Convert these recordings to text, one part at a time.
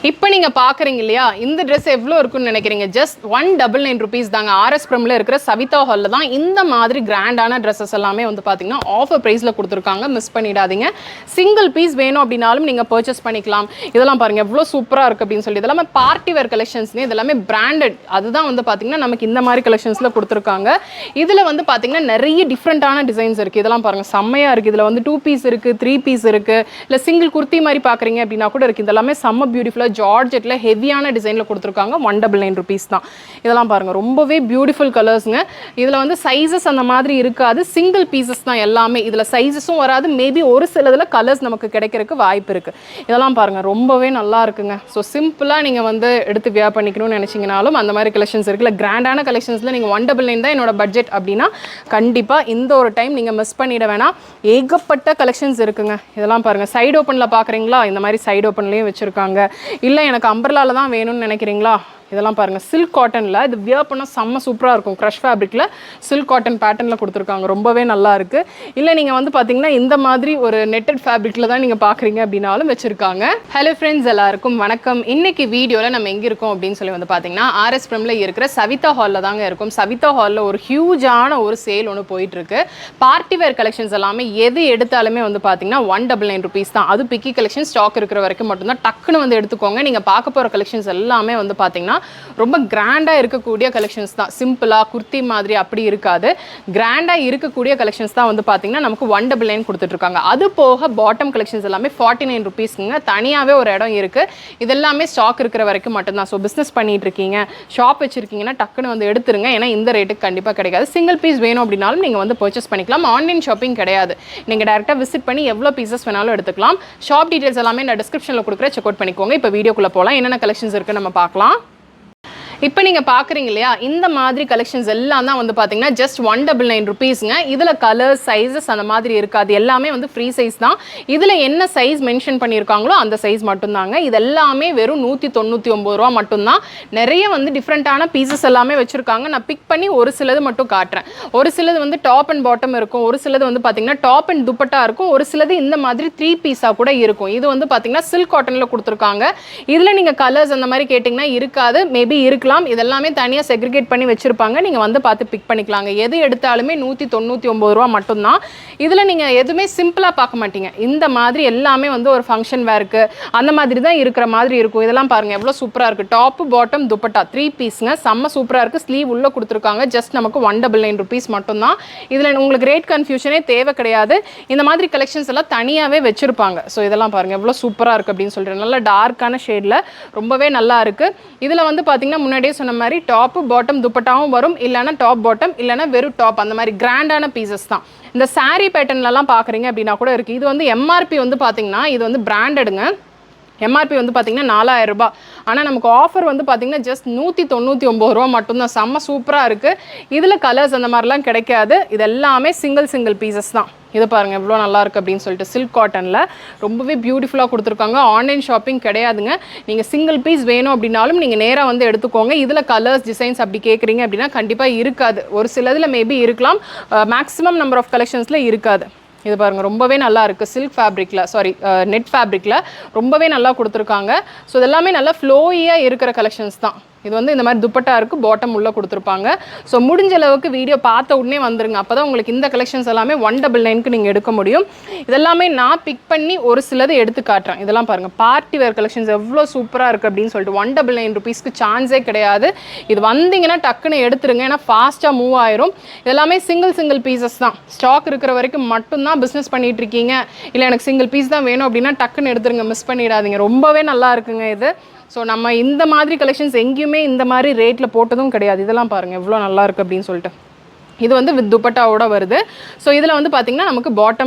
இப்போ நீங்க பாக்குறீங்க இல்லையா இந்த Dress எவ்வளவு இருக்குன்னு நினைக்கிறீங்க just 199 rupees தாங்க RS Premல இருக்கிற சவிதா ஹால்ல தான் இந்த மாதிரி கிராண்டான Dresses எல்லாமே வந்து பாத்தீங்கன்னா ஆஃபர் பிரைஸ்ல கொடுத்திருக்காங்க மிஸ் பண்ணிடாதீங்க சிங்கிள் பீஸ் வேணும் அப்படினாலும் நீங்க பர்ச்சேஸ் பண்ணிக்கலாம் இதெல்லாம் பாருங்க எவ்வளவு சூப்பரா இருக்கு அப்படினு சொல்லி இதெல்லாம் பார்ட்டி வேர் கலெக்ஷன்ஸ் இதெல்லாம் பிராண்டட் அதுதான் வந்து பாத்தீங்கன்னா நமக்கு இந்த மாதிரி கலெக்ஷன்ஸ்ல கொடுத்திருக்காங்க இதுல வந்து பாத்தீங்கன்னா நிறைய டிஃபரண்டான டிசைன்ஸ் இருக்கு இதெல்லாம் பாருங்க செம்மையா இருக்கு இதுல வந்து 2 பீஸ் இருக்கு 3 பீஸ் இருக்கு இல்ல சிங்கிள் குர்த்தி மாதிரி பாக்குறீங்க அப்படினா கூட இருக்கு இதெல்லாம் செம்ம பியூட்டிஃபுல்லா ஜார்ஜெட்ல ஹெவியான டிசைன்ல கொடுத்திருக்காங்க 199 rupees தான் இதெல்லாம் பாருங்க ரொம்பவே பியூட்டிஃபுல் கலர்ஸ்ங்க இதுல வந்து சைஸஸ் அந்த மாதிரி இருக்காது சிங்கிள் பீசஸ் தான் எல்லாமே இதுல சைஸஸும் வராது மேபி ஒரு சிலதுல கலர்ஸ் நமக்கு கிடைக்கிறதுக்கு வாய்ப்பு இருக்கு இதெல்லாம் பாருங்க ரொம்பவே நல்லா இருக்குங்க சோ சிம்பிளா நீங்க வந்து எடுத்து வியர் பண்ணிக்கணும்னு நினைச்சீங்கனாலும் அந்த மாதிரி கலெக்ஷன்ஸ் இருக்குல கிராண்டான கலெக்ஷன்ஸ்ல நீங்க 199 தான் என்னோட பட்ஜெட் அப்படினா கண்டிப்பா இந்த ஒரு டைம் நீங்க மிஸ் பண்ணிட வேணாம் ஏகப்பட்ட கலெக்ஷன்ஸ் இருக்குங்க இதெல்லாம் பாருங்க சைடு ஓபன்ல பாக்குறீங்களா இந்த மாதிரி சைடு ஓபன்லயே வச்சிருக்காங்க இல்ல எனக்கு அம்பர்லால தான் வேணும்னு நினைக்கிறீங்களா இதெல்லாம் பாருங்க silk cottonல இது வியர் பண்ணா செம்ம சூப்பரா இருக்கும் crush fabricல silk cotton patternல கொடுத்திருக்காங்க ரொம்பவே நல்லா இருக்கு இல்ல நீங்க வந்து பாத்தீங்கன்னா இந்த மாதிரி ஒரு netted fabricல தான் நீங்க பாக்குறீங்க அப்படினாலும் வெச்சிருக்காங்க ஹலோ फ्रेंड्स எல்லாருக்கும் வணக்கம் இன்னைக்கு வீடியோல நம்ம எங்க இருக்கோம் அப்படினு சொல்லி வந்து பாத்தீங்கன்னா RS Premல இருக்கிற சவிதா ஹால்ல தாங்க இருக்கும் சவிதா ஹால்ல ஒரு ஹியூஜான ஒரு சேல் ஒன்னு போயிட்டு இருக்கு பார்ட்டி வேர் கலெக்ஷன்ஸ் எல்லாமே எது எடுத்தாலுமே வந்து பாத்தீங்கன்னா 199 rupees தான் அது பிக்கி கலெக்ஷன் ஸ்டாக் இருக்கிற வரைக்கும் மட்டும் தான் டக்குன்னு வந்து எடுத்துக்கோங்க நீங்க பார்க்க போற கலெக்ஷன்ஸ் எல்லாமே வந்து பாத்தீங்கன்னா ரொம்ப கிராண்டா இருக்கக்கூடிய கலெக்ஷன்ஸ் தான் சிம்பிளா குர்த்தி மாதிரி அப்படி இருக்காது கிராண்டா இருக்கக்கூடிய கலெக்ஷன்ஸ் தான் வந்து பாத்தீங்கன்னா நமக்கு 199 கொடுத்துட்டு இருக்காங்க அது போக பாட்டம் கலெக்ஷன்ஸ் எல்லாமே 49 rupeesங்க தனியாவே ஒரு இடம் இருக்கு இதெல்லாமே ஸ்டாக் இருக்கிற வரைக்கும் மட்டும் தான் சோ பிசினஸ் பண்ணிட்டு இருக்கீங்க ஷாப் வச்சிருக்கீங்கன்னா டக்குன்னு வந்து எடுத்துருங்க ஏன்னா இந்த ரேட்டுக்கு கண்டிப்பா கிடைக்காது சிங்கிள் பீஸ் வேணும் அப்படினாலும் நீங்க வந்து பர்ச்சேஸ் பண்ணிக்கலாம் ஆன்லைன் ஷாப்பிங் கிடையாது நீங்க டைரக்டா விசிட் பண்ணி எவ்வளவு பீசஸ் வேணாலும் எடுத்துக்கலாம் ஷாப் டீடைல்ஸ் எல்லாமே நான் டிஸ்கிரிப்ஷன்ல கொடுக்குறேன் செக் அவுட் பண்ணிக்கோங்க இப்போ வீடியோக்குள்ள போலாம் என்னென்ன கலெக்ஷன்ஸ் இருக்கு நம்ம பார்க்கலாம் இப்போ நீங்க பாக்குறீங்க இல்லையா இந்த மாதிரி கலெக்ஷன்ஸ் எல்லாம் தான் வந்து பாத்தீங்கன்னா just 199 rupeesங்க இதுல கலர்ஸ் சைஸஸ் அந்த மாதிரி இருக்காது எல்லாமே வந்து ஃப்ரீ சைஸ் தான் இதுல என்ன சைஸ் மென்ஷன் பண்ணிருக்காங்களோ அந்த சைஸ் மட்டும் தாங்க இது எல்லாமே வெறும் 199 ரூபாய் மட்டும் தான் நிறைய வந்து டிஃபரண்டான பீசஸ் எல்லாமே வச்சிருக்காங்க நான் பிக் பண்ணி ஒரு சிலது மட்டும் காட்றேன் ஒரு சிலது வந்து டாப் அண்ட் பாட்டம் இருக்கும் ஒரு சிலது வந்து பாத்தீங்கன்னா டாப் அண்ட் துப்பட்டா இருக்கும் ஒரு சிலது இந்த மாதிரி 3 பீஸா கூட இருக்கும் இது வந்து பாத்தீங்கன்னா silk cottonல கொடுத்திருக்காங்க இதுல நீங்க கலர்ஸ் அந்த மாதிரி கேட்டிங்கனா இருக்காது மேபி இருக்கலாம் இதெல்லாமே தனியா செக்ரிகேட் பண்ணி வச்சிருப்பாங்க நீங்க வந்து பார்த்து பிக் பண்ணிக்கலாங்க எது எடுத்தாலுமே 199 ரூபாய் மட்டும் தான் இதுல நீங்க எதுமே சிம்பிளா பார்க்க மாட்டீங்க இந்த மாதிரி எல்லாமே வந்து ஒரு ஃபங்க்ஷன் வேர்க்கு அந்த மாதிரி தான் இருக்கிற மாதிரி இருக்கும் இதெல்லாம் பாருங்க எவ்வளவு சூப்பரா இருக்கு டாப் பாட்டம் துப்பட்டா 3 பீஸ்ங்க செம்ம சூப்பரா இருக்கு ஸ்லீவ் உள்ள கொடுத்திருக்காங்க ஜஸ்ட் நமக்கு 199 rupees மட்டும் தான் இதுல உங்களுக்கு ரேட் கன்ஃபியூஷனே தேவை கிடையாது இந்த மாதிரி கலெக்ஷன்ஸ் எல்லாம் தனியாவே வச்சிருப்பாங்க சோ இதெல்லாம் பாருங்க எவ்வளவு சூப்பரா இருக்கு அப்படினு சொல்றேன் நல்ல டார்க்கான ஷேட்ல ரொம்பவே நல்லா இருக்கு இதுல வந்து பாத்தீங்கன்னா முன்னாடியே சொன்ன மாதிரி டாப் பாட்டம் துப்பட்டாவும் வரும் இல்லனா டாப் பாட்டம் இல்லனா வெறும் டாப் அந்த மாதிரி கிராண்டான பீசஸ் தான் இந்த saree பேட்டர்ன்ல எல்லாம் பாக்குறீங்க அப்படினா கூட இருக்கு இது வந்து MRP வந்து பாத்தீங்கன்னா இது வந்து பிராண்டடுங்க MRP வந்து பாத்தீங்கன்னா 4000 ரூபாய் ஆனா நமக்கு ஆஃபர் வந்து பாத்தீங்கன்னா just 199 ரூபாய் மட்டும் தான் செம்ம சூப்பரா இருக்கு இதுல கலர்ஸ் அந்த மாதிரிலாம் கிடைக்காது இது எல்லாமே சிங்கிள் பீசஸ் தான் இது பாருங்க எவ்வளவு நல்லா இருக்கு அப்படினு சொல்லிட்டு silk cottonல ரொம்பவே பியூட்டிஃபுல்லா கொடுத்திருக்காங்க ஆன்லைன் ஷாப்பிங் கிடையாதுங்க நீங்க சிங்கிள் பீஸ் வேணும் அப்படினாலும் நீங்க நேரா வந்து எடுத்துக்கோங்க இதுல கலர்ஸ் டிசைன்ஸ் அப்படி கேக்குறீங்க அப்படினா கண்டிப்பா இருக்காது ஒரு சிலதுல மேபி இருக்கலாம் மேக்ஸिमम நம்பர் ஆஃப் கலெக்ஷன்ஸ்ல இருக்காது இது பாருங்க ரொம்பவே நல்லா இருக்கு silk fabricல நெட் fabricல ரொம்பவே நல்லா கொடுத்திருக்காங்க சோ இதெல்லாம் நல்ல ஃப்ளோயியா இருக்கிற கலெக்ஷன்ஸ் தான் இது வந்து இந்த மாதிரி துப்பட்டா இருக்கு பாட்டம் உள்ள கொடுத்திருப்பாங்க சோ முடிஞ்ச அளவுக்கு வீடியோ பார்த்த உடனே வந்துருங்க அப்பதான் உங்களுக்கு இந்த கலெக்ஷன்ஸ் எல்லாமே 199க்கு நீங்க எடுக்க முடியும் இதெல்லாம் நான் பிக் பண்ணி ஒரு சிலது எடுத்து காட்றேன் இதெல்லாம் பாருங்க பார்ட்டி வேர் கலெக்ஷன்ஸ் எவ்வளவு சூப்பரா இருக்கு அப்படினு சொல்லிட்டு 199 rupeesக்கு சான்ஸே கிடையாது இது வந்தீங்கன்னா டக்குன்னு எடுத்துருங்க ஏனா ஃபாஸ்டா மூவ் ஆயிரும் இதெல்லாம் சிங்கிள் பீசஸ் தான் ஸ்டாக் இருக்கிற வரைக்கும் மட்டும் தான் பிசினஸ் பண்ணிட்டு இருக்கீங்க இல்ல எனக்கு சிங்கிள் பீஸ் தான் வேணும் அப்படினா டக்குன்னு எடுத்துருங்க மிஸ் பண்ணிடாதீங்க ரொம்பவே நல்லா இருக்குங்க இது சோ நம்ம இந்த மாதிரி கலெக்ஷன்ஸ் எங்கயுமே இந்த மாதிரி ரேட்ல போட்டதும் கிடையாது இதெல்லாம் பாருங்க எவ்வளவு நல்லா இருக்கு அப்படினு சொல்லிட்டு இது வந்து வித் துப்பட்டாவோட வருது சோ இதுல வந்து பாத்தீங்கன்னா நமக்கு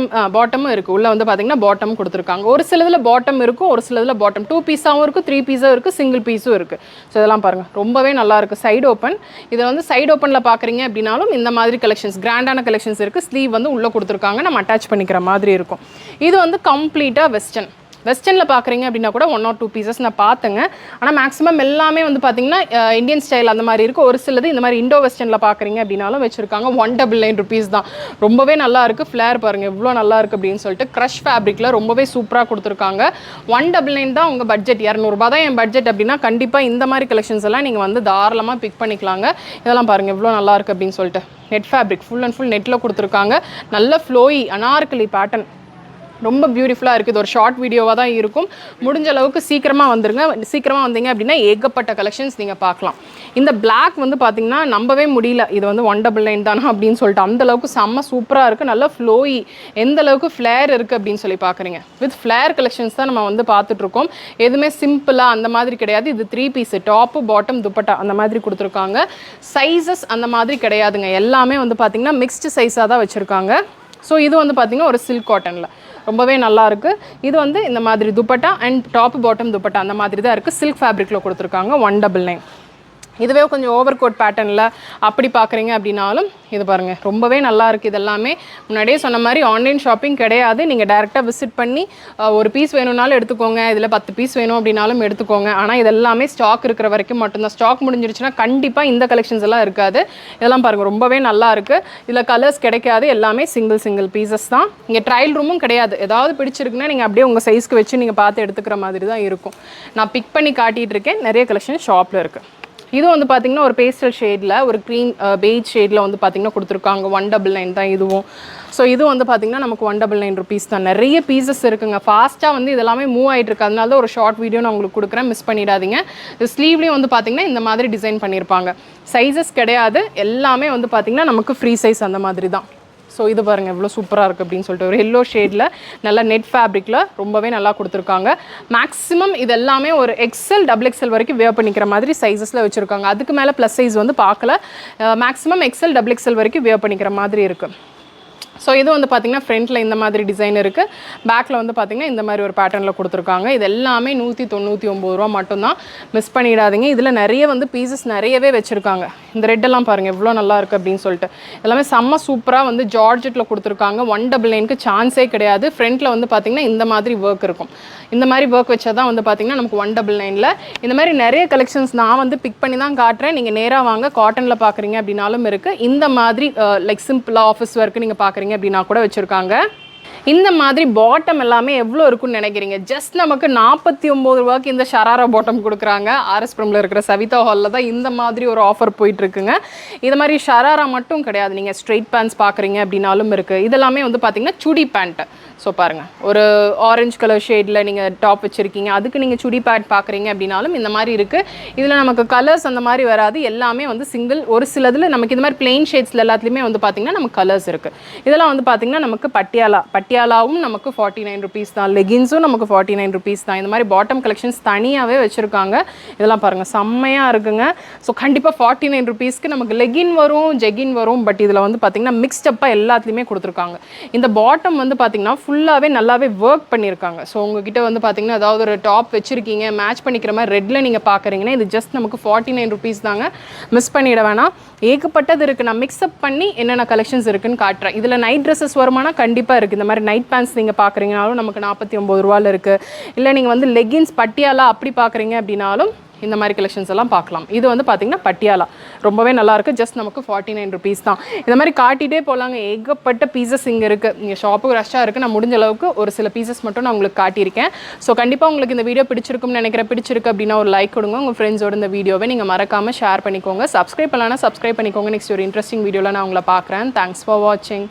பாட்டமும் இருக்கு உள்ள வந்து பாத்தீங்கன்னா பாட்டம் கொடுத்திருக்காங்க ஒரு சிலதுல பாட்டம் இருக்கும் ஒரு சிலதுல பாட்டம் 2 பீஸாவும் இருக்கு 3 பீஸாவும் இருக்கு சிங்கிள் பீஸும் இருக்கு சோ இதெல்லாம் பாருங்க ரொம்பவே நல்லா இருக்கு சைடு ஓபன் இது வந்து சைடு ஓபன்ல பாக்குறீங்க அப்படினாலும் இந்த மாதிரி கலெக்ஷன்ஸ் கிராண்டான கலெக்ஷன்ஸ் இருக்கு ஸ்லீவ் வந்து உள்ள கொடுத்திருக்காங்க நம்ம அட்டாச் பண்ணிக்கிற மாதிரி இருக்கும் இது வந்து கம்ப்ளீட்டா வெஸ்டர்ன் வெஸ்டர்னில் பார்க்குறீங்க அப்படின்னா கூட 1 or 2 பீசஸ் நான் பார்த்தேங்க. ஆனால் மேக்ஸிமம் எல்லாமே வந்து பார்த்தீங்கன்னா இந்தியன் ஸ்டைல் அந்த மாதிரி இருக்குது. ஒரு சிலது இந்த மாதிரி இண்டோ வெஸ்டர்னில் பார்க்குறீங்க அப்படின்னாலும் வச்சுருக்காங்க. 199 rupees தான். ரொம்பவே நல்லா இருக்குது. ஃப்ளேர் பாருங்கள் எவ்வளோ நல்லா இருக்குது அப்படின்னு சொல்லிட்டு க்ரஷ் ஃபேப்ரிக்கில் ரொம்பவே சூப்பராக கொடுத்துருக்காங்க. 199 தான் உங்கள் பட்ஜெட், 200 தான் என் பட்ஜெட் அப்படின்னா கண்டிப்பாக இந்த மாதிரி கலெக்ஷன்ஸ் எல்லாம் நீங்கள் வந்து தாராளமாக பிக் பண்ணிக்கலாங்க. இதெல்லாம் பாருங்கள் எவ்வளோ நல்லா இருக்குது அப்படின்னு சொல்லிட்டு. Net fabric full and full நெட்டில் கொடுத்துருக்காங்க. நல்ல ஃப்ளோயி அனார்கலி பேட்டர்ன், ரொம்ப பியூட்டிஃபுல்லாக இருக்குது. இது ஒரு ஷார்ட் வீடியோவாக தான் இருக்கும். முடிஞ்ச அளவுக்கு சீக்கிரமாக வந்துருங்க. சீக்கிரமாக வந்தீங்க அப்படின்னா ஏகப்பட்ட கலெக்ஷன்ஸ் நீங்கள் பார்க்கலாம். இந்த பிளாக் வந்து பார்த்தீங்கன்னா நம்பவே முடியல, இது வந்து 199 தானா அப்படின்னு சொல்லிட்டு. அந்தளவுக்கு செம்ம சூப்பராக இருக்குது. நல்லா ஃப்ளோயி, எந்த அளவுக்கு ஃப்ளேர் இருக்குது அப்படின்னு சொல்லி பார்க்குறீங்க. வித் ஃப்ளேர் கலெக்ஷன்ஸ் தான் நம்ம வந்து பார்த்துட்ருக்கோம். எதுவுமே சிம்பிளாக அந்த மாதிரி கிடையாது. இது 3 பீஸ் டாப்பு பாட்டம் துப்பட்டா அந்த மாதிரி கொடுத்துருக்காங்க. சைஸஸ் அந்த மாதிரி கிடையாதுங்க. எல்லாமே வந்து பார்த்திங்கன்னா மிக்ஸ்டு சைஸாக தான் வச்சுருக்காங்க. ஸோ இது வந்து பார்த்திங்கன்னா ஒரு சில்க் காட்டனில் ரொம்பவே நல்லாயிருக்கு. இது வந்து இந்த மாதிரி dupatta and top bottom dupatta அந்த மாதிரி தான் இருக்குது. சில்க் ஃபேப்ரிக்கில் கொடுத்துருக்காங்க. 199. இதுவே கொஞ்சம் ஓவர் கோட் பேட்டர்னில் அப்படி பார்க்குறீங்க அப்படின்னாலும் இது பாருங்கள் ரொம்பவே நல்லா இருக்குது. இதெல்லாமே முன்னாடியே சொன்ன மாதிரி ஆன்லைன் ஷாப்பிங் கிடையாது. நீங்கள் டேரெக்டாக விசிட் பண்ணி ஒரு பீஸ் வேணும்னாலும் எடுத்துக்கோங்க, இதில் 10 பீஸ் வேணும் அப்படின்னாலும் எடுத்துக்கோங்க. ஆனால் இதெல்லாமே ஸ்டாக் இருக்கிற வரைக்கும் மட்டும்தான். ஸ்டாக் முடிஞ்சிருச்சுன்னா கண்டிப்பாக இந்த கலெக்ஷன்ஸ் எல்லாம் இருக்காது. இதெல்லாம் பாருங்கள் ரொம்பவே நல்லா இருக்குது. இதில் கலர்ஸ் கிடைக்காது, எல்லாமே சிங்கிள் பீசஸ் தான். இங்கே ட்ரையல் ரூமும் கிடையாது. ஏதாவது பிடிச்சிருக்குன்னா நீங்கள் அப்படியே உங்கள் சைஸ்க்கு வச்சு நீங்கள் பார்த்து எடுத்துக்கிற மாதிரி தான் இருக்கும். நான் பிக் பண்ணி காட்டிகிட்டு இருக்கேன். நிறைய கலெக்ஷன் ஷாப்பில் இருக்குது. இது வந்து பார்த்திங்கன்னா ஒரு பேஸ்டல் ஷேடில் ஒரு க்ரீம் பெய்ஜ் ஷேடில் வந்து பார்த்திங்கன்னா கொடுத்துருக்காங்க. 199 தான் இதுவும். ஸோ இது வந்து பார்த்திங்கன்னா நமக்கு 199 rupees தான். நிறைய பீசஸ் இருக்குங்க. ஃபாஸ்ட்டாக வந்து இதெல்லாமே மூவ் ஆகிட்டு இருக்கு. அதனால தான் ஒரு ஷார்ட் வீடியோ நான் உங்களுக்கு கொடுக்குறேன், மிஸ் பண்ணிடாதீங்க. இது ஸ்லீவ்லேயும் வந்து பார்த்திங்கன்னா இந்த மாதிரி டிசைன் பண்ணியிருப்பாங்க. சைஸஸ் கிடையாது, எல்லாமே வந்து பார்த்திங்கன்னா நமக்கு ஃப்ரீ சைஸ் அந்த மாதிரி தான். ஸோ இது பாருங்கள் எவ்வளோ சூப்பராக இருக்குது அப்படின்னு சொல்லிட்டு. ஒரு எல்லோ ஷேடில் நல்லா நெட் ஃபேப்ரிக்கில் ரொம்பவே நல்லா கொடுத்துருக்காங்க. மேக்ஸிமம் இது எல்லாமே ஒரு XL XXL வரைக்கும் வேர் பண்ணிக்கிற மாதிரி சைஸஸில் வச்சுருக்காங்க. அதுக்கு மேலே ப்ளஸ் சைஸ் வந்து பார்க்கல. மேக்ஸிமம் XL XXL வரைக்கும் வேர் பண்ணிக்கிற மாதிரி இருக்குது. ஸோ இது வந்து பார்த்திங்கன்னா ஃப்ரண்ட்டில் இந்த மாதிரி டிசைன் இருக்குது. பேக்கில் வந்து பார்த்திங்கன்னா இந்த மாதிரி ஒரு பேட்டர்னில் கொடுத்துருக்காங்க. இது எல்லாமே 199 ரூபா மட்டும்தான். மிஸ் பண்ணிடாதீங்க. இதில் நிறைய வந்து பீசஸ் நிறையவே வச்சுருக்காங்க. இந்த ரெட்டெல்லாம் பாருங்கள் எவ்வளோ நல்லா இருக்குது அப்படின்னு சொல்லிட்டு. எல்லாமே செம்ம சூப்பராக வந்து ஜார்ஜெட்டில் கொடுத்துருக்காங்க. 199க்கு சான்ஸே கிடையாது. ஃப்ரண்ட்டில் வந்து பார்த்திங்கன்னா இந்த மாதிரி ஒர்க் இருக்கும். இந்த மாதிரி ஒர்க் வச்சா தான் வந்து பார்த்திங்கன்னா நமக்கு 199ல் இந்த மாதிரி நிறைய கலெக்ஷன்ஸ் நான் வந்து பிக் பண்ணி தான் காட்டுறேன். நீங்கள் நேராக வாங்க. காட்டனில் பார்க்குறீங்க அப்படின்னாலும் இருக்குது. இந்த மாதிரி லைக் சிம்பிளாக ஆஃபீஸ் ஒர்க்கு நீங்கள் பார்க்குறீங்க அப்படின்னா கூட வச்சுருக்காங்க. இந்த மாதிரி பாட்டம் எல்லாமே எவ்வளோ இருக்குன்னு நினைக்கிறீங்க? ஜஸ்ட் நமக்கு 49 ரூபாய்க்கு இந்த ஷராரா பாட்டம் கொடுக்குறாங்க. RS-புரமில் இருக்கிற சவிதா ஹாலில் தான் இந்த மாதிரி ஒரு ஆஃபர் போயிட்டுருக்குங்க. இது மாதிரி ஷராரா மட்டும் கிடையாது, நீங்கள் ஸ்ட்ரெயிட் பேண்ட்ஸ் பார்க்குறீங்க அப்படின்னாலும் இருக்குது. இதெல்லாமே வந்து பார்த்திங்கன்னா சுடி பேண்ட்டு. ஸோ பாருங்கள், ஒரு ஆரஞ்சு கலர் ஷேடில் நீங்கள் டாப் வச்சுருக்கீங்க, அதுக்கு நீங்கள் சுடி பேண்ட் பார்க்குறீங்க அப்படின்னாலும் இந்த மாதிரி இருக்குது. இதில் நமக்கு கலர்ஸ் அந்த மாதிரி வராது. எல்லாமே வந்து சிங்கிள். ஒரு சிலதில் நமக்கு இந்த மாதிரி பிளெயின் ஷேட்ஸில் எல்லாத்துலேயுமே வந்து பார்த்திங்கன்னா நமக்கு கலர்ஸ் இருக்குது. இதெல்லாம் வந்து பார்த்திங்கன்னா நமக்கு பட்டியாலாவும் நமக்கு 49 rupees தான். லெகின்ஸும் நமக்கு 49 rupees தான். இந்த மாதிரி பாட்டம் கலெக்ஷன்ஸ் தனியாகவே வச்சுருக்காங்க. இதெல்லாம் பாருங்கள் செம்மையாக இருக்குங்க. ஸோ கண்டிப்பாக 49 rupeesக்கு நமக்கு லெகின் வரும், ஜெகின் வரும். பட் இதில் வந்து பார்த்திங்கன்னா மிக்ஸ்டப்பாக எல்லாத்துலேயுமே கொடுத்துருக்காங்க. இந்த பாட்டம் வந்து பார்த்திங்கன்னா ஃபுல்லாகவே நல்லாவே ஒர்க் பண்ணியிருக்காங்க. ஸோ உங்ககிட்ட வந்து பார்த்திங்கன்னா ஏதாவது ஒரு டாப் வச்சுருக்கீங்க, மேட்ச் பண்ணிக்கிற மாதிரி ரெட்டில் நீங்கள் பார்க்குறீங்கன்னா இது ஜஸ்ட் நமக்கு 49 rupees தாங்க. மிஸ் பண்ணிட வேணாம். ஏகப்பட்டது இருக்குது. நான் மிக்ஸ்அப் பண்ணி என்னென்ன கலெக்ஷன்ஸ் இருக்குன்னு காட்டுறேன். இதில் நைட் ட்ரெஸ்ஸஸ் வருமானா கண்டிப்பாக இருக்குது. இந்த மாதிரி நைட் பேண்ட்ஸ் நீங்கள் பார்க்குறீங்கனாலும் நமக்கு 49 ரூபாயில் இருக்குது. இல்லை நீங்கள் வந்து லெகின்ஸ் பட்டியாலா அப்படி பார்க்குறீங்க அப்படின்னாலும் இந்த மாதிரி கலெக்ஷன்ஸ் எல்லாம் பார்க்கலாம். இது வந்து பார்த்திங்கன்னா பட்டியாலா ரொம்பவே நல்லாயிருக்கு. ஜஸ்ட் நமக்கு 49 rupees தான். இந்த மாதிரி காட்டிகிட்டே போகலாங்க. ஏகப்பட்ட பீசஸ் இங்கே இருக்குது. நீங்கள் ஷாப்புக்கு ரஷ்ஷாக இருக்குது. நான் முடிஞ்ச அளவுக்கு ஒரு சில பீசஸ் மட்டும் நான் உங்களுக்கு காட்டியிருக்கேன். ஸோ கண்டிப்பாக உங்களுக்கு இந்த வீடியோ பிடிச்சிருக்கும்னு நினைக்கிறேன். பிடிச்சிருக்கு அப்படின்னா ஒரு லைக் கொடுங்க. உங்கள் ஃப்ரெண்ட்ஸோட இந்த வீடியோவை நீங்கள் மறக்காமல் ஷேர் பண்ணிக்கோங்க. சப்ஸ்கிரைப் பண்ணலான்னா சப்ஸ்கிரைப் பண்ணிக்கோங்க. நெக்ஸ்ட் ஒரு இன்ட்ரெஸ்டிங் வீடியோவில் நான் உங்களை பார்க்குறேன். தேங்க்ஸ் ஃபார் வாட்சிங்.